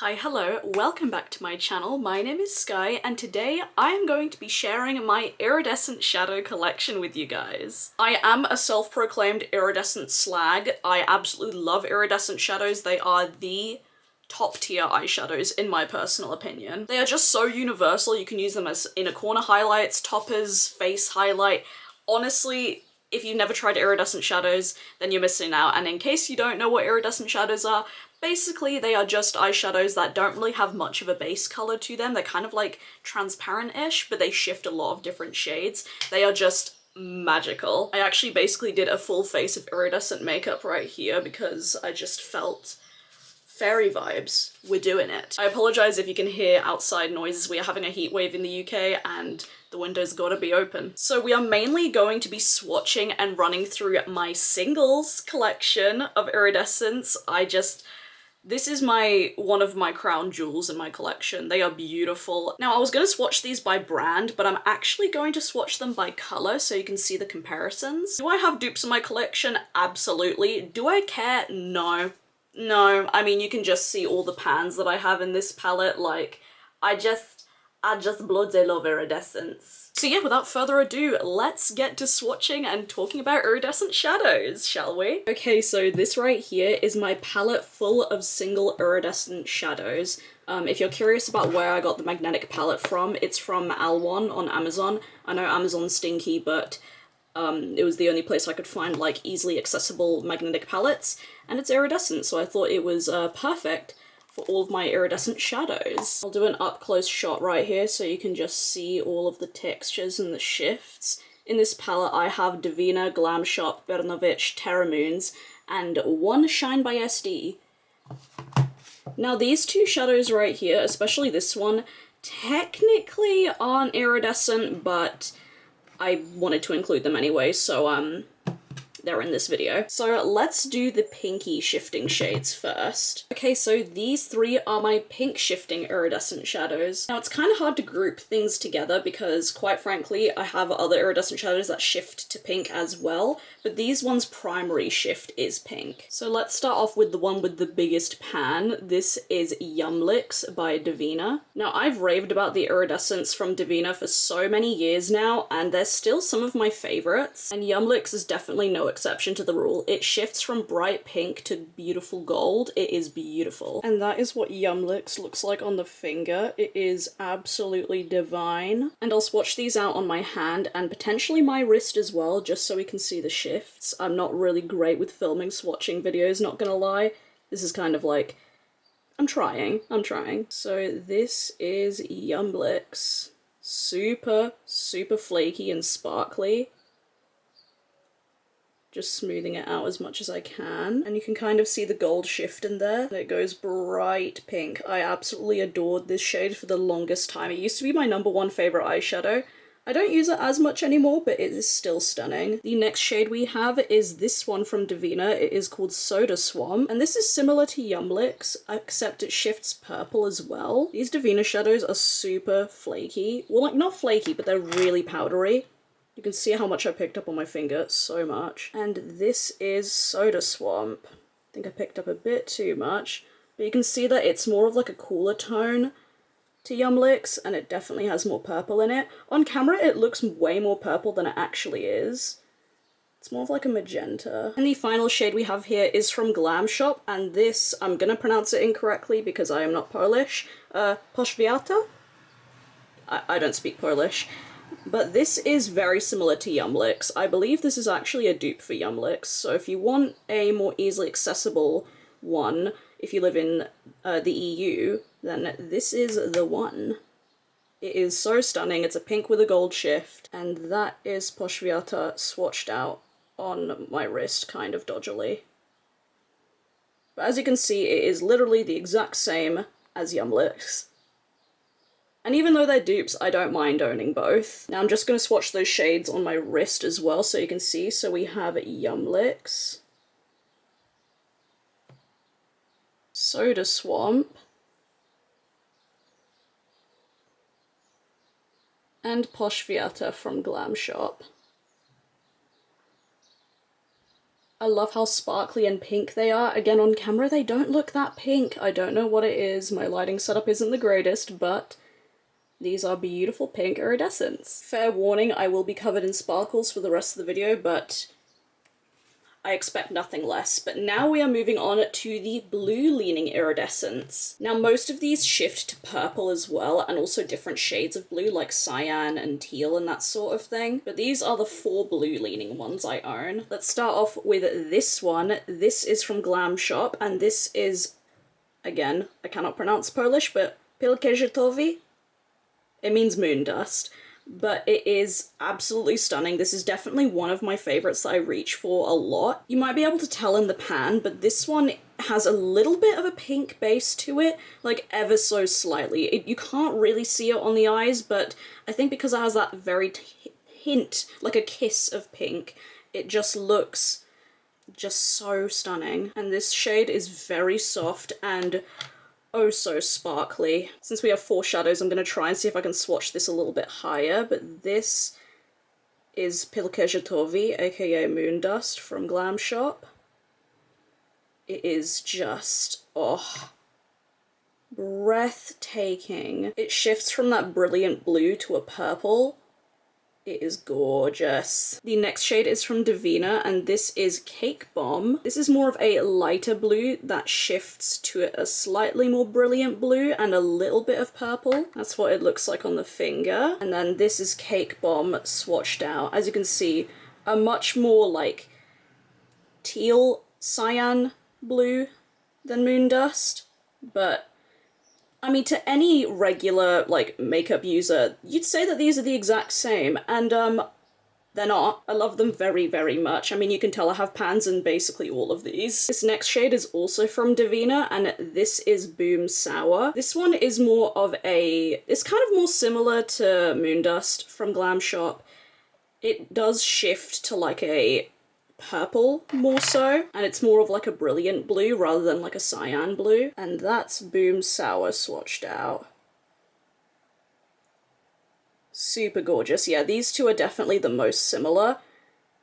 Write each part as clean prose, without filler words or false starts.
Hi, hello, welcome back to my channel. My name is Skye and today I am going to be sharing my Iridescent Shadow Collection with you guys. I am a self-proclaimed iridescent slag. I absolutely love iridescent shadows. They are the top tier eyeshadows in my personal opinion. They are just so universal. You can use them as inner corner highlights, toppers, face highlight. Honestly, if you've never tried iridescent shadows, then you're missing out. And in case you don't know what iridescent shadows are, basically they are just eyeshadows that don't really have much of a base color to them. They're kind of like transparent-ish, but they shift a lot of different shades. They are just magical. I actually basically did a full face of iridescent makeup right here because I just felt fairy vibes. We're doing it. I apologize if you can hear outside noises. We are having a heat wave in the UK and the window's gotta be open. So we are mainly going to be swatching and running through my singles collection of iridescents. This is one of my crown jewels in my collection. They are beautiful. Now I was gonna swatch these by brand, but I'm actually going to swatch them by color so you can see the comparisons. Do I have dupes in my collection? Absolutely. Do I care? No. No, I mean, you can just see all the pans that I have in this palette. Like, I just bloody love iridescence. So yeah, without further ado, let's get to swatching and talking about iridescent shadows, shall we? Okay, so this right here is my palette full of single iridescent shadows. If you're curious about where I got the magnetic palette from, it's from Al1 on Amazon. I know Amazon's stinky, but it was the only place I could find like easily accessible magnetic palettes, and it's iridescent, so I thought it was perfect for all of my iridescent shadows. I'll do an up-close shot right here so you can just see all of the textures and the shifts. In this palette I have Divina, Glam Shop, Bernovich, Terra Moons, and one Shine by SD. Now these two shadows right here, especially this one, technically aren't iridescent, but I wanted to include them anyway, so they're in this video. So let's do the pinky shifting shades first. Okay, so these three are my pink shifting iridescent shadows. Now it's kind of hard to group things together because quite frankly I have other iridescent shadows that shift to pink as well, but these ones' primary shift is pink. So let's start off with the one with the biggest pan. This is Yum Licks by Divina. Now I've raved about the iridescence from Divina for so many years now, and they're still some of my favorites, and Yum Licks is definitely no exception to the rule. It shifts from bright pink to beautiful gold. It is beautiful. And that is what Yum Licks looks like on the finger. It is absolutely divine. And I'll swatch these out on my hand and potentially my wrist as well, just so we can see the shifts. I'm not really great with filming swatching videos, not gonna lie. This is kind of like, I'm trying. So this is Yum Licks. Super, super flaky and sparkly. Just smoothing it out as much as I can. And you can kind of see the gold shift in there. It goes bright pink. I absolutely adored this shade for the longest time. It used to be my #1 favorite eyeshadow. I don't use it as much anymore, but it is still stunning. The next shade we have is this one from Divina. It is called Soda Swamp, and this is similar to Yum Licks, except it shifts purple as well. These Divina shadows are super flaky. Well, like, not flaky, but they're really powdery. You can see how much I picked up on my finger, so much. And this is Soda Swamp. I think I picked up a bit too much, but you can see that it's more of like a cooler tone to Yum Licks, and it definitely has more purple in it. On camera, it looks way more purple than it actually is. It's more of like a magenta. And the final shade we have here is from Glam Shop, and this, I'm gonna pronounce it incorrectly because I am not Polish, Poświata? I don't speak Polish. But this is very similar to Yum Licks. I believe this is actually a dupe for Yum Licks, so if you want a more easily accessible one, if you live in the EU, then this is the one. It is so stunning. It's a pink with a gold shift, and that is Poświata swatched out on my wrist kind of dodgily. But as you can see, it is literally the exact same as Yum Licks. And even though they're dupes, I don't mind owning both. Now I'm just going to swatch those shades on my wrist as well so you can see. So we have Yum Licks, Soda Swamp, and Poświata from Glam Shop. I love how sparkly and pink they are. Again, on camera they don't look that pink. I don't know what it is. My lighting setup isn't the greatest, but these are beautiful pink iridescents. Fair warning, I will be covered in sparkles for the rest of the video, but I expect nothing less. But now we are moving on to the blue-leaning iridescents. Now most of these shift to purple as well, and also different shades of blue like cyan and teal and that sort of thing. But these are the 4 blue-leaning ones I own. Let's start off with this one. This is from Glam Shop, and this is, again, I cannot pronounce Polish, but Pilkejetowi? It means moon dust. But it is absolutely stunning. This is definitely one of my favorites that I reach for a lot. You might be able to tell in the pan, but this one has a little bit of a pink base to it, like ever so slightly. You can't really see it on the eyes, but I think because it has that very hint, like a kiss of pink, it just looks just so stunning. And this shade is very soft and oh so sparkly. Since we have 4 shadows, I'm going to try and see if I can swatch this a little bit higher, but this is Pilkejetowi, aka Moon Dust from Glam Shop. It is just, oh, breathtaking. It shifts from that brilliant blue to a purple. It is gorgeous. The next shade is from Divina, and this is Cake Bomb. This is more of a lighter blue that shifts to a slightly more brilliant blue and a little bit of purple. That's what it looks like on the finger. And then this is Cake Bomb swatched out. As you can see, a much more like teal cyan blue than Moon Dust, but I mean, to any regular, like, makeup user, you'd say that these are the exact same, and, they're not. I love them very, very much. I mean, you can tell I have pans in basically all of these. This next shade is also from Divina, and this is Boom Sour. This one is more of a... it's kind of more similar to Moon Dust from Glam Shop. It does shift to, like, a purple more so, and it's more of like a brilliant blue rather than like a cyan blue, and that's Boom Sour swatched out. Super gorgeous. Yeah, these two are definitely the most similar.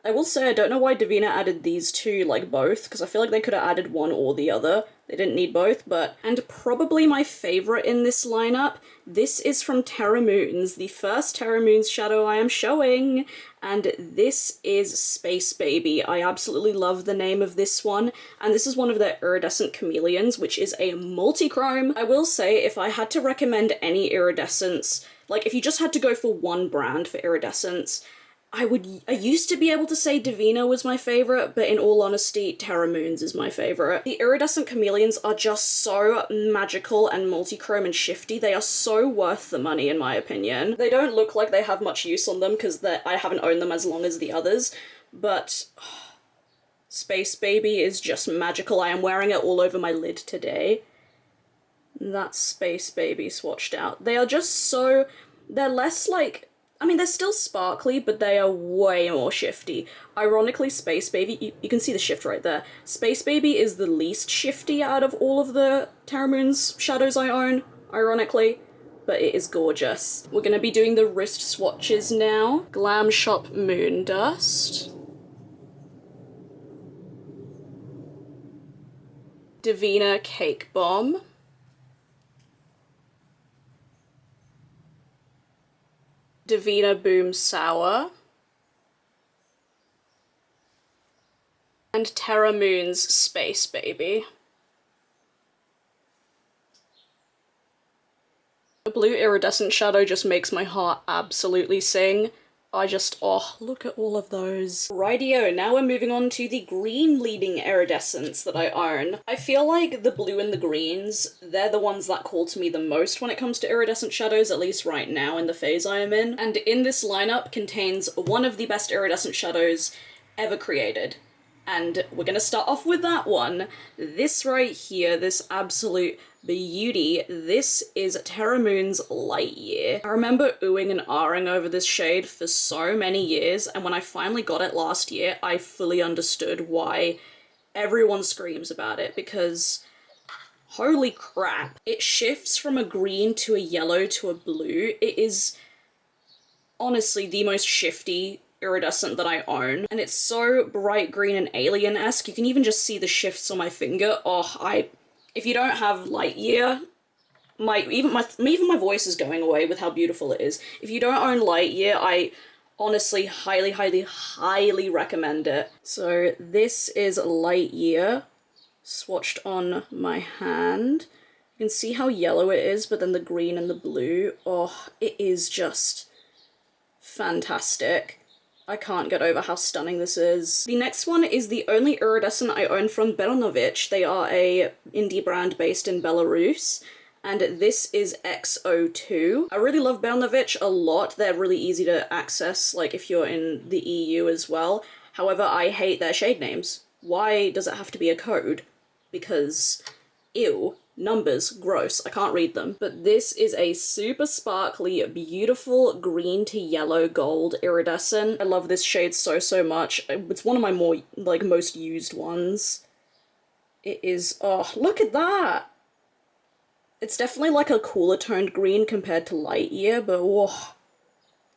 I will say I don't know why Divina added these two, like, both, because I feel like they could have added one or the other. They didn't need both, but... and probably my favourite in this lineup, this is from Terra Moons, the first Terra Moons shadow I am showing, and this is Space Baby. I absolutely love the name of this one, and this is one of their Iridescent Chameleons, which is a multi-chrome. I will say, if I had to recommend any iridescence, like, if you just had to go for one brand for iridescence, I used to be able to say Divina was my favourite, but in all honesty, Terra Moons is my favourite. The Iridescent Chameleons are just so magical and multi-chrome and shifty. They are so worth the money, in my opinion. They don't look like they have much use on them because I haven't owned them as long as the others, but Space Baby is just magical. I am wearing it all over my lid today. That's Space Baby swatched out. They are just so... they're less like... I mean, they're still sparkly, but they are way more shifty. Ironically, Space Baby, you can see the shift right there. Space Baby is the least shifty out of all of the Terra Moons shadows I own, ironically, but it is gorgeous. We're gonna be doing the wrist swatches now. Glam Shop Moon Dust. Divina Cake Bomb. Divina Boom Sour, and Terra Moons Space Baby. The blue iridescent shadow just makes my heart absolutely sing. Oh, look at all of those. Rightio, now we're moving on to the green leading iridescents that I own. I feel like the blue and the greens, they're the ones that call to me the most when it comes to iridescent shadows, at least right now in the phase I am in. And in this lineup contains one of the best iridescent shadows ever created. And we're gonna start off with that one. This right here, this absolute beauty, this is Terra Moons Lightyear. I remember oohing and ahhing over this shade for so many years, and when I finally got it last year, I fully understood why everyone screams about it, because holy crap. It shifts from a green to a yellow to a blue. It is honestly the most shifty iridescent that I own, and it's so bright green and alien-esque. You can even just see the shifts on my finger. Oh, if you don't have Lightyear, even my voice is going away with how beautiful it is. If you don't own Lightyear, I honestly highly, highly, highly recommend it. So this is Lightyear swatched on my hand. You can see how yellow it is, but then the green and the blue. Oh, it is just fantastic. I can't get over how stunning this is. The next one is the only iridescent I own from Belonovich. They are a indie brand based in Belarus, and this is XO2. I really love Belonovich a lot. They're really easy to access, like if you're in the EU as well. However, I hate their shade names. Why does it have to be a code? Because, ew. Numbers, gross, I can't read them. But this is a super sparkly, beautiful green to yellow gold iridescent. I love this shade so, so much. It's one of my most used ones. It is, oh, look at that! It's definitely like a cooler toned green compared to Lightyear, but whoa,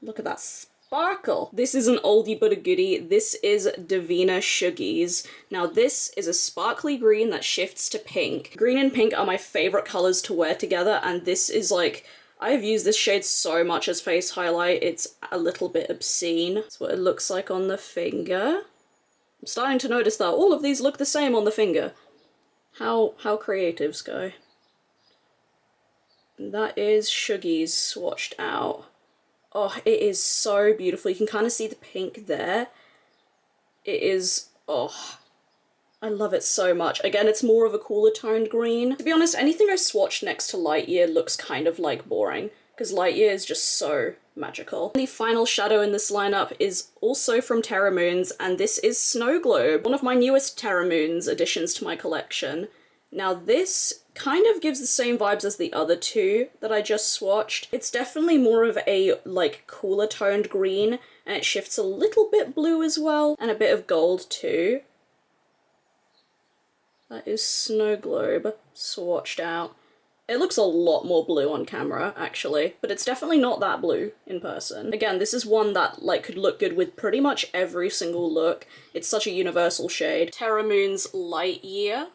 look at that sparkle. This is an oldie but a goodie. This is Divina Sugies. Now this is a sparkly green that shifts to pink. Green and pink are my favorite colors to wear together, and this is like, I've used this shade so much as face highlight, it's a little bit obscene. That's what it looks like on the finger. I'm starting to notice that all of these look the same on the finger. How creative, Skye. That is Sugies swatched out. Oh, it is so beautiful. You can kind of see the pink there. It is, oh, I love it so much. Again, it's more of a cooler toned green. To be honest, anything I swatched next to Lightyear looks kind of like boring, because Lightyear is just so magical. And the final shadow in this lineup is also from Terra Moons, and this is Snow Globe, one of my newest Terra Moons additions to my collection. Now this kind of gives the same vibes as the other two that I just swatched. It's definitely more of a like cooler toned green, and it shifts a little bit blue as well, and a bit of gold too. That is Snow Globe swatched out. It looks a lot more blue on camera, actually, but it's definitely not that blue in person. Again, this is one that like could look good with pretty much every single look. It's such a universal shade. Terra Moon's Lightyear.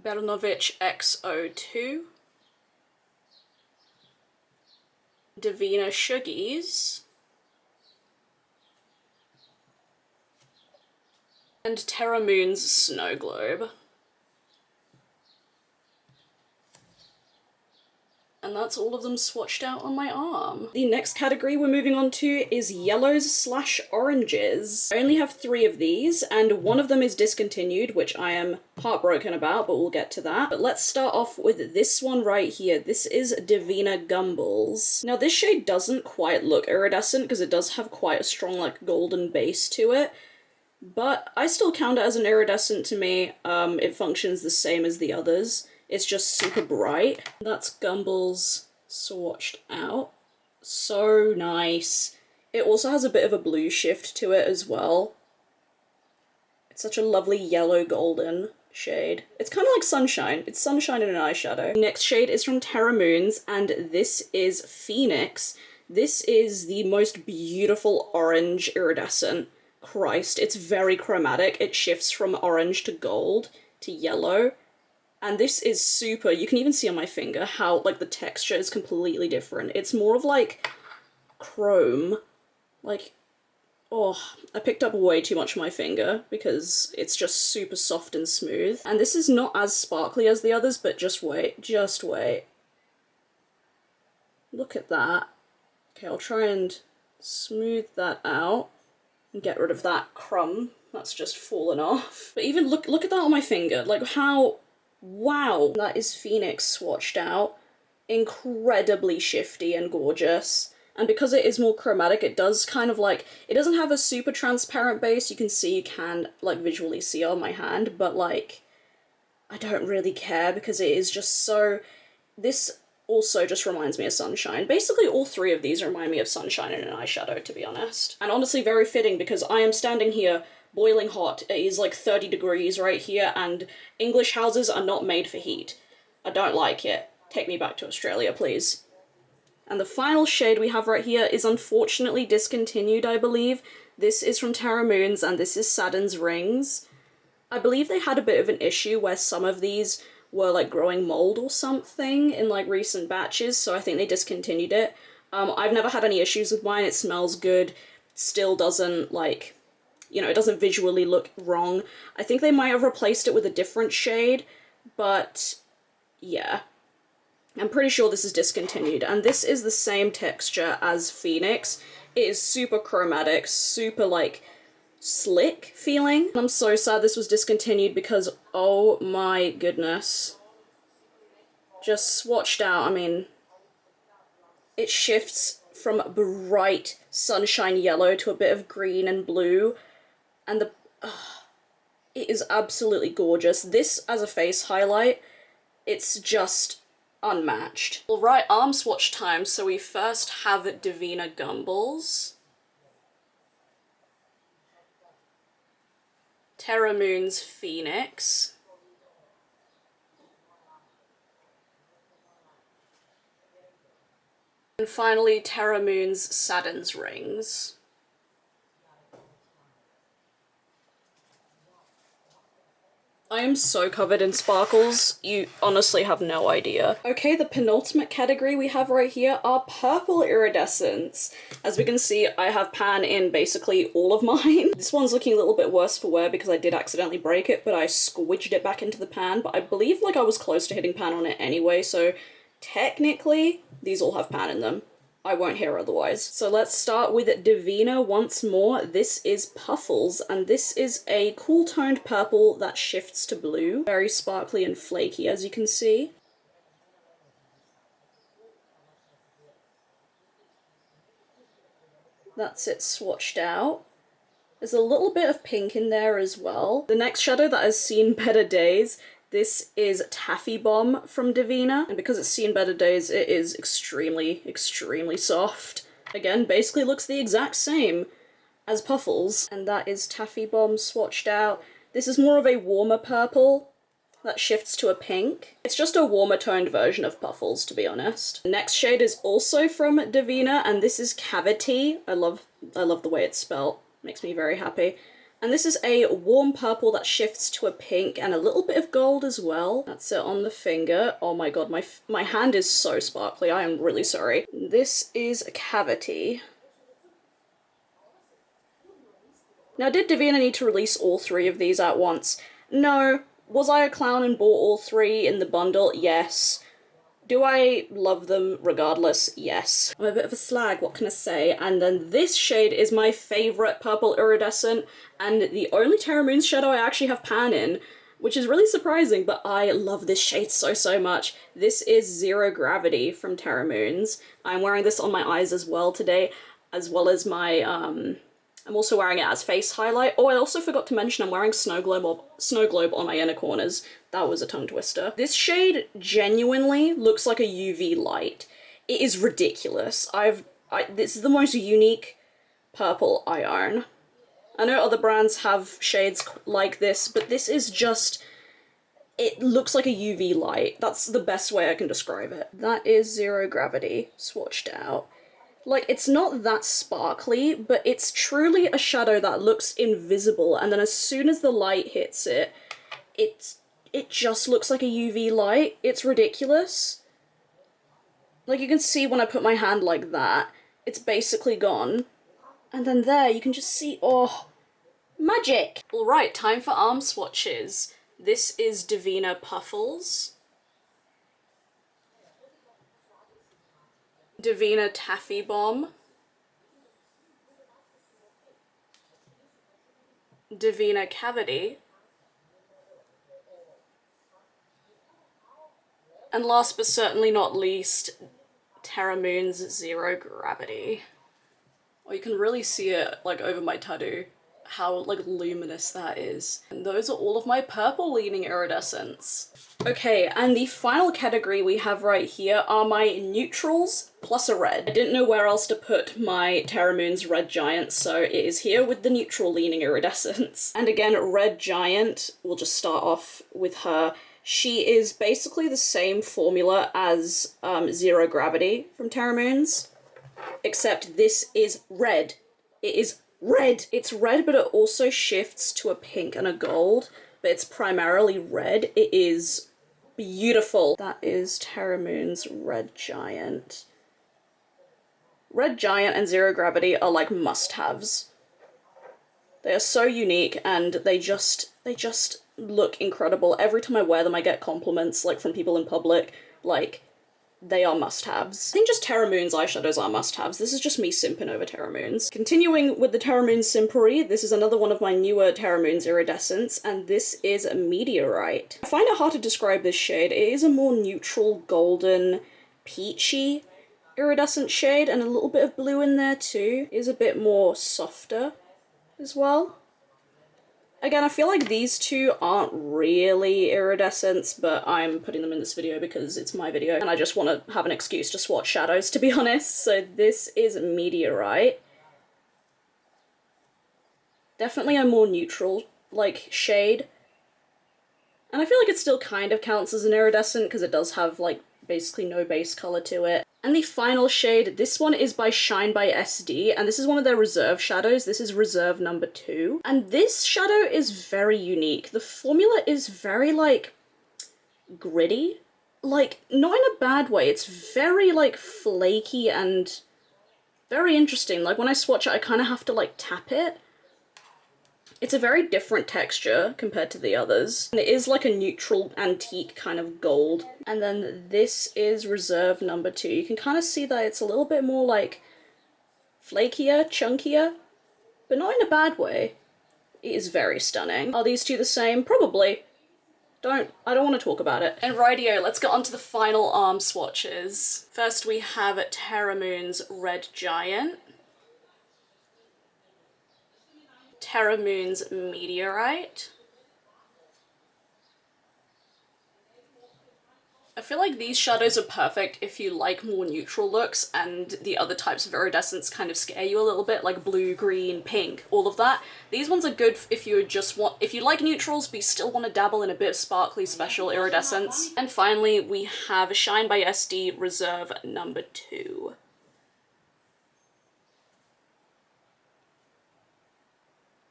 Belonovich XO2, Divina Sugies, and Terra Moon's Snow Globe. And that's all of them swatched out on my arm. The next category we're moving on to is yellows/oranges. I only have 3 of these, and one of them is discontinued, which I am heartbroken about, but we'll get to that. But let's start off with this one right here. This is Divina Gumballs. Now this shade doesn't quite look iridescent because it does have quite a strong like golden base to it, but I still count it as an iridescent to me. It functions the same as the others. It's just super bright. That's Gumballs swatched out. So nice. It also has a bit of a blue shift to it as well. It's such a lovely yellow golden shade. It's kind of like sunshine. It's sunshine in an eyeshadow. The next shade is from Terra Moons, and this is Phoenix. This is the most beautiful orange iridescent. Christ, it's very chromatic. It shifts from orange to gold to yellow. And this is super, you can even see on my finger how like the texture is completely different. It's more of like chrome. Like, oh, I picked up way too much on my finger because it's just super soft and smooth. And this is not as sparkly as the others, but just wait, just wait. Look at that. Okay, I'll try and smooth that out and get rid of that crumb that's just fallen off. But even look at that on my finger, like how, wow, that is Phoenix swatched out. Incredibly shifty and gorgeous. And because it is more chromatic, it does kind of like, it doesn't have a super transparent base. You can like visually see on my hand, but like, I don't really care because it is just so, this also just reminds me of sunshine. Basically all 3 of these remind me of sunshine in an eyeshadow, to be honest. And honestly very fitting because I am standing here boiling hot. It is like 30 degrees right here, and English houses are not made for heat. I don't like it. Take me back to Australia, please. And the final shade we have right here is unfortunately discontinued, I believe. This is from Terra Moons, and this is Saturn's Rings. I believe they had a bit of an issue where some of these were like growing mold or something in like recent batches, so I think they discontinued it. I've never had any issues with mine. It smells good. Still doesn't like, you know, it doesn't visually look wrong. I think they might have replaced it with a different shade, but yeah. I'm pretty sure this is discontinued, and this is the same texture as Phoenix. It is super chromatic, super like slick feeling. I'm so sad this was discontinued because oh my goodness. Just swatched out, I mean, it shifts from bright sunshine yellow to a bit of green and blue, and it is absolutely gorgeous. This as a face highlight, it's just unmatched. Alright, arm swatch time. So we first have Divina Gumballs, Terra Moon's Phoenix, and finally Terra Moon's Saturn's Rings. I am so covered in sparkles, you honestly have no idea. Okay, the penultimate category we have right here are purple iridescents. As we can see, I have pan in basically all of mine. This one's looking a little bit worse for wear because I did accidentally break it, but I squidged it back into the pan, but I believe like I was close to hitting pan on it anyway, so technically these all have pan in them. I won't hear otherwise. So let's start with Divina once more. This is Puffles, and this is a cool toned purple that shifts to blue. Very sparkly and flaky, as you can see. That's it swatched out. There's a little bit of pink in there as well. The next shadow that has seen better days, this is Taffy Bomb from Divina, and because it's seen better days, it is extremely, extremely soft. Again, basically looks the exact same as Puffles, and that is Taffy Bomb swatched out. This is more of a warmer purple that shifts to a pink. It's just a warmer toned version of Puffles, to be honest. The next shade is also from Divina, and this is Cavity. I love the way it's spelled. Makes me very happy. And this is a warm purple that shifts to a pink and a little bit of gold as well. That's it on the finger. Oh my god, my hand is so sparkly. I am really sorry. This is Cavity. Now, did Divina need to release all three of these at once? No. Was I a clown and bought all three in the bundle? Yes. Do I love them regardless? Yes. I'm a bit of a slag, what can I say? And then this shade is my favourite purple iridescent, and the only Terra Moons shadow I actually have pan in, which is really surprising, but I love this shade so, so much. This is Zero Gravity from Terra Moons. I'm wearing this on my eyes as well today, as well as my, I'm also wearing it as face highlight. Oh, I also forgot to mention I'm wearing Snow Globe on my inner corners. That was a tongue twister. This shade genuinely looks like a UV light. It is ridiculous. This is the most unique purple I own. I know other brands have shades like this, but this is just, it looks like a UV light. That's the best way I can describe it. That is Zero Gravity swatched out. Like, it's not that sparkly, but it's truly a shadow that looks invisible, and then as soon as the light hits it, it just looks like a UV light. It's ridiculous. Like, you can see when I put my hand like that, it's basically gone. And then there, you can just see, oh, magic! Alright, time for arm swatches. This is Divina Puffles, Divina Taffy Bomb, Divina Cavity, and last but certainly not least, Terra Moon's Zero Gravity. Oh, you can really see it, like, over my tattoo, how, like, luminous that is. And those are all of my purple leaning iridescents. Okay, and the final category we have right here are my neutrals plus a red. I didn't know where else to put my Terra Moon's Red Giant, so it is here with the neutral leaning iridescents. And again, Red Giant, we'll just start off with her. She is basically the same formula as Zero Gravity from Terra, except this is red. It is red! It's red, but it also shifts to a pink and a gold, but it's primarily red. It is beautiful. That is Terra Red Giant. Red Giant and Zero Gravity are like must-haves. They are so unique, and they just look incredible. Every time I wear them, I get compliments, like, from people in public. Like, they are must-haves. I think just Terra eyeshadows are must-haves. This is just me simping over Terra. Continuing with the Terra simpery, this is another one of my newer Terra iridescents, and this is Meteorite. I find it hard to describe this shade. It is a more neutral, golden, peachy iridescent shade, and a little bit of blue in there too. It is a bit more softer as well. Again, I feel like these two aren't really iridescents, but I'm putting them in this video because it's my video and I just want to have an excuse to swatch shadows, to be honest. So this is Meteorite. Definitely a more neutral, like, shade. And I feel like it still kind of counts as an iridescent because it does have, like, basically no base color to it. And the final shade, this one is by Shine by SD, and this is one of their reserve shadows. This is reserve number 2. And this shadow is very unique. The formula is very, like, gritty. Like, not in a bad way. It's very, like, flaky and very interesting. Like, when I swatch it, I kind of have to, like, tap it. It's a very different texture compared to the others. And it is like a neutral antique kind of gold. And then this is reserve number 2. You can kind of see that it's a little bit more like flakier, chunkier, but not in a bad way. It is very stunning. Are these two the same? Probably. I don't want to talk about it. And rightio, let's get on to the final arm swatches. First we have Terra Red Giant. Terra Meteorite. I feel like these shadows are perfect if you like more neutral looks and the other types of iridescents kind of scare you a little bit, like blue, green, pink, all of that. These ones are good if you like neutrals but you still want to dabble in a bit of sparkly special iridescence. And finally we have Shine by SD Reserve number 2.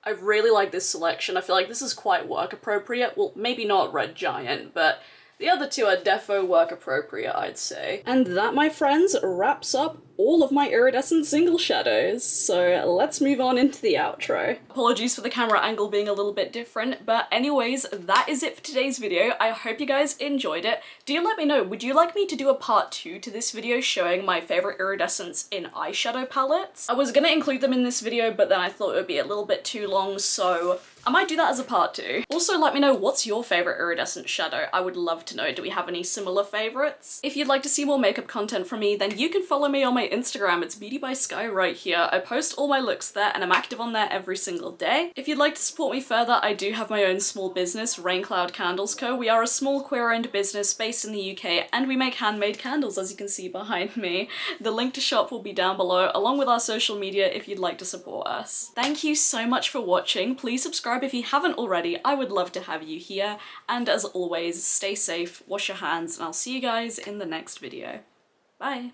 I really like this selection. I feel like this is quite work appropriate. Well, maybe not Red Giant, but the other two are defo work appropriate, I'd say. And that, my friends, wraps up all of my iridescent single shadows. So let's move on into the outro. Apologies for the camera angle being a little bit different, but anyways, that is it for today's video. I hope you guys enjoyed it. Do let me know, would you like me to do a part 2 to this video showing my favorite iridescents in eyeshadow palettes? I was gonna include them in this video, but then I thought it would be a little bit too long, so I might do that as a part 2. Also, let me know, what's your favorite iridescent shadow? I would love to know. Do we have any similar favorites? If you'd like to see more makeup content from me, then you can follow me on my Instagram. It's Beauty by Skye right here. I post all my looks there and I'm active on there every single day. If you'd like to support me further, I do have my own small business, Rain Cloud Candles Co. We are a small queer-owned business based in the UK and we make handmade candles, as you can see behind me. The link to shop will be down below, along with our social media if you'd like to support us. Thank you so much for watching. Please subscribe if you haven't already. I would love to have you here. And as always, stay safe, wash your hands, and I'll see you guys in the next video. Bye!